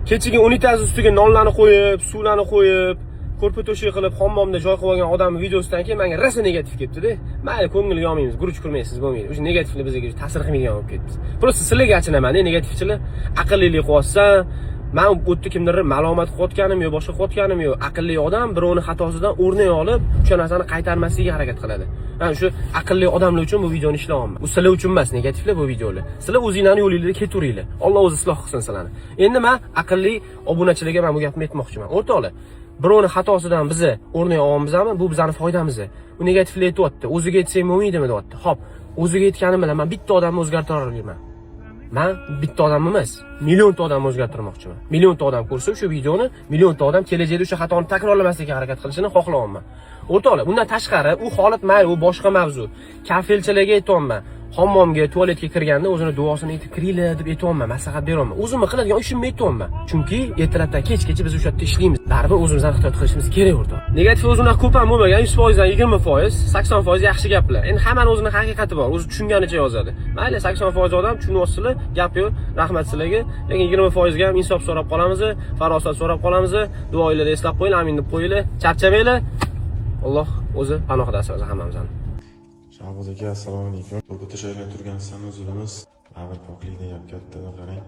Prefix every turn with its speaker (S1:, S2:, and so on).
S1: Kechiga unitaz ustiga nonlarni qo'yib, suvlarni qo'yib, ko'rpa to'shak qilib, hammomda joy qilib olgan odamning videosidan keyin menga rosa negativ ketdi-da. Mayli, ko'ngilga olmaymiz, guruch kurmaysiz, bo'lmaydi. O'sha negativlar bizga ta'sir qilmagan bo'lib ketdi. Просто sizlarga achinaman-da, negativchilar. Aqllilik qilyapsan. Men u yerda kimdir ma'lumot qilayotganim yo boshqa qilayotganim yo, aqlli odam birovning xatosidan o'rnak olib, o'sha narsani qaytarmaslikka harakat qiladi. Men shu aqlli odamlar uchun bu videoni ishlayapman. Bu sizlar uchun emas, negativlar bu videolar. Sizlar o'zingizlarning yo'lingizda ketaveringlar. Alloh o'zi isloh qilsin sizlarni. Endi men aqlli obunachilarga men bu gapni aytmoqchiman. O'rtoqlar, birovning xatosidan bizni o'rnak olamizmi? Bu bizning foydamizga. U negativlar aytyapti. O'ziga aytsang bo'lmaydimi deyapti. Xo'p, o'ziga aytganim bilan men bitta odamni o'zgartira olaman. Men bitta odam emas, millionta odam o'zgartirmoqchiman. Millionta odam ko'rsa shu videoni, millionta odam kelajakda o'sha xatoni takrorlamaslikka harakat qilishini xohlayapman. O'rtoqlar, bundan tashqari u holat mayli, u boshqa mavzu. Kafelchilarga aytayapman. Hammomga, tualetga kirganda o'zini duosini aytib kiringlar deb aytayapman, maslahat beraman. O'zimni qiladigan ishimni aytayapman. Chunki ertalabdan kechgacha biz o'sha yerda ishlaymiz. Baribir o'zimizdan ehtiyot qilishimiz kerak o'rtoq. Negativ o'zini ko'p ham bo'lmagan, 100% dan 20%, 80% yaxshi gaplar. Endi hammaning o'zining haqiqati bor, o'zi tushunganicha yozadi. Mayli, 80% odam tushunyapsizlar, gap yo'q, rahmat sizlarga. Lekin 20% ga ham insof so'rab qolamiz, farosat so'rab qolamiz. Duoinglarni eslab qo'yinglar, amin deb qo'yinglar. Charchamanglar. Alloh o'zi panohida asrasin hammamizni.
S2: Shahboz aka, assalomu alaykum. Ko'rpa to'shaklar turgan sizlarni uzilamiz. Baribir poklikni yapyapti, qarang.